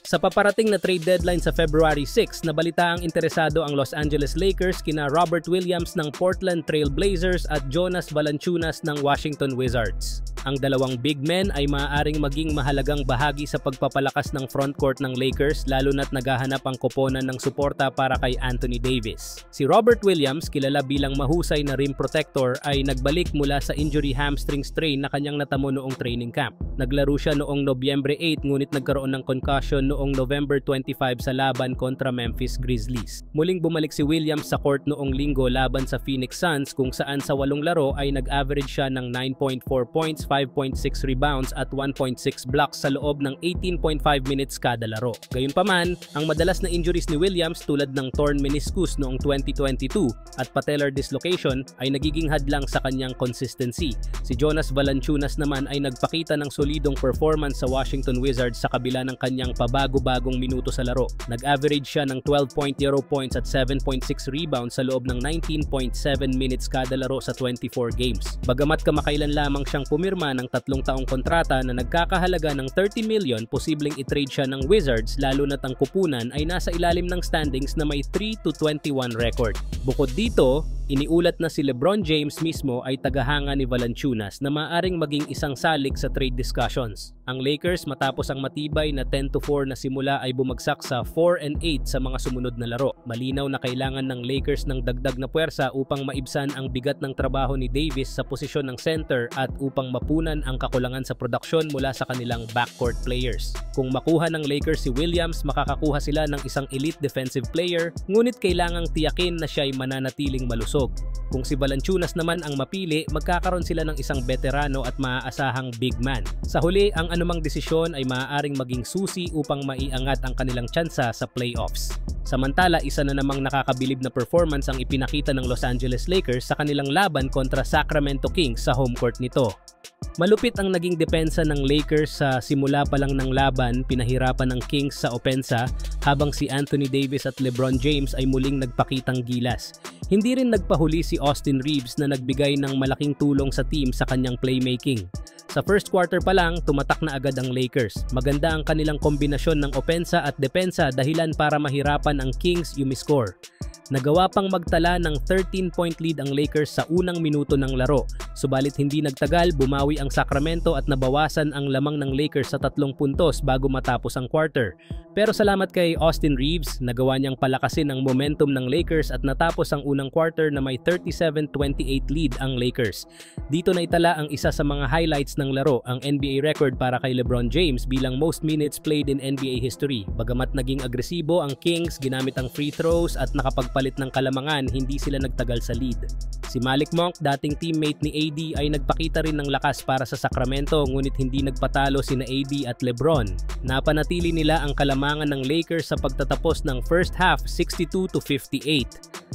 Sa paparating na trade deadline sa February 6, nabalita ang interesado ang Los Angeles Lakers kina Robert Williams ng Portland Trail Blazers at Jonas Valanciunas ng Washington Wizards. Ang dalawang big men ay maaaring maging mahalagang bahagi sa pagpapalakas ng frontcourt ng Lakers lalo na't naghahanap ang koponan ng suporta para kay Anthony Davis. Si Robert Williams, kilala bilang mahusay na rim protector, ay nagbalik mula sa injury hamstring strain na kanyang natamo noong training camp. Naglaro siya noong Nobyembre 8 ngunit nagkaroon ng concussion noong November 25 sa laban kontra Memphis Grizzlies. Muling bumalik si Williams sa court noong Linggo laban sa Phoenix Suns kung saan sa 8 laro ay nag-average siya ng 9.4 points, 5.6 rebounds at 1.6 blocks sa loob ng 18.5 minutes kada laro. Gayunpaman, ang madalas na injuries ni Williams tulad ng torn meniscus noong 2022 at patellar dislocation ay nagiging hadlang sa kanyang consistency. Si Jonas Valanciunas naman ay nagpakita ng solidong performance sa Washington Wizards sa kabila ng kanyang pabago-bagong minuto sa laro. Nag-average siya ng 12.0 points at 7.6 rebounds sa loob ng 19.7 minutes kada laro sa 24 games. Bagamat kamakailan lamang siyang pumirma ng 3 taong kontrata na nagkakahalaga ng $30 million, posibleng i-trade siya ng Wizards lalo na't ang kupunan ay nasa ilalim ng standings na may 3-21 record. Bukod dito, iniulat na si LeBron James mismo ay tagahanga ni Valanciunas na maaaring maging isang salik sa trade discussions. Ang Lakers matapos ang matibay na 10-4 na simula ay bumagsak sa 4-8 sa mga sumunod na laro. Malinaw na kailangan ng Lakers ng dagdag na puwersa upang maibsan ang bigat ng trabaho ni Davis sa posisyon ng center at upang mapunan ang kakulangan sa produksyon mula sa kanilang backcourt players. Kung makuha ng Lakers si Williams, makakakuha sila ng isang elite defensive player, ngunit kailangang tiyakin na siya ay mananatiling malusog. Kung si Valanciunas naman ang mapili, magkakaroon sila ng isang veterano at maaasahang big man. Sa huli, ang anumang desisyon ay maaaring maging susi upang maiangat ang kanilang tsansa sa playoffs. Samantala, isa na namang nakakabilib na performance ang ipinakita ng Los Angeles Lakers sa kanilang laban kontra Sacramento Kings sa home court nito. Malupit ang naging depensa ng Lakers sa simula pa lang ng laban, pinahirapan ng Kings sa opensa habang si Anthony Davis at LeBron James ay muling nagpakitang gilas. Hindi rin nagpahuli si Austin Reeves na nagbigay ng malaking tulong sa team sa kanyang playmaking. Sa first quarter pa lang, tumatak na agad ang Lakers. Maganda ang kanilang kombinasyon ng opensa at depensa dahilan para mahirapan ang Kings umiscore. Nagawa pang magtala ng 13-point lead ang Lakers sa unang minuto ng laro. Subalit hindi nagtagal, bumawi ang Sacramento at nabawasan ang lamang ng Lakers sa 3 puntos bago matapos ang quarter. Pero salamat kay Austin Reeves, nagawa niyang palakasin ang momentum ng Lakers at natapos ang unang quarter na may 37-28 lead ang Lakers. Dito na itala ang isa sa mga highlights ng laro, ang NBA record para kay LeBron James bilang most minutes played in NBA history. Bagamat naging agresibo ang Kings, ginamit ang free throws at nakapagpalit ng kalamangan, hindi sila nagtagal sa lead. Si Malik Monk, dating teammate ni AD, ay nagpakita rin ng lakas para sa Sacramento ngunit hindi nagpatalo sina AD at LeBron. Napanatili nila ang kalamangan ng Lakers sa pagtatapos ng first half 62-58.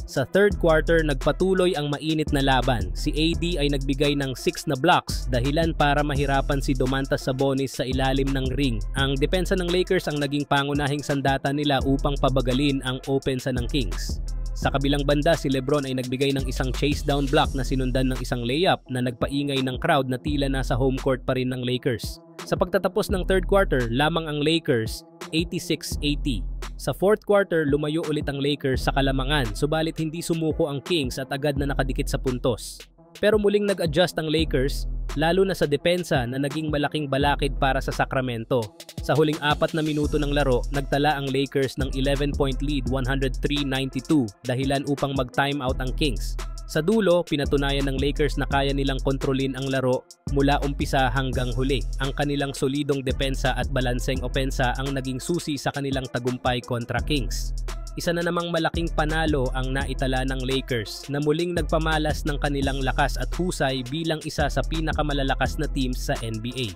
Sa third quarter, nagpatuloy ang mainit na laban. Si AD ay nagbigay ng 6 na blocks, dahilan para mahirapan si Domantas Sabonis sa ilalim ng ring. Ang depensa ng Lakers ang naging pangunahing sandata nila upang pabagalin ang opensa ng Kings. Sa kabilang banda, si LeBron ay nagbigay ng isang chase down block na sinundan ng isang layup na nagpaingay ng crowd na tila nasa home court pa rin ng Lakers. Sa pagtatapos ng third quarter, lamang ang Lakers 86-80. Sa fourth quarter, lumayo ulit ang Lakers sa kalamangan, subalit hindi sumuko ang Kings at agad na nakadikit sa puntos. Pero muling nag-adjust ang Lakers, lalo na sa depensa na naging malaking balakid para sa Sacramento. Sa huling 4 na minuto ng laro, nagtala ang Lakers ng 11-point lead 103-92 dahilan upang mag-timeout ang Kings. Sa dulo, pinatunayan ng Lakers na kaya nilang kontrolin ang laro mula umpisa hanggang huli. Ang kanilang solidong depensa at balanseng opensa ang naging susi sa kanilang tagumpay kontra Kings. Isa na namang malaking panalo ang naitala ng Lakers na muling nagpamalas ng kanilang lakas at husay bilang isa sa pinakamalalakas na teams sa NBA.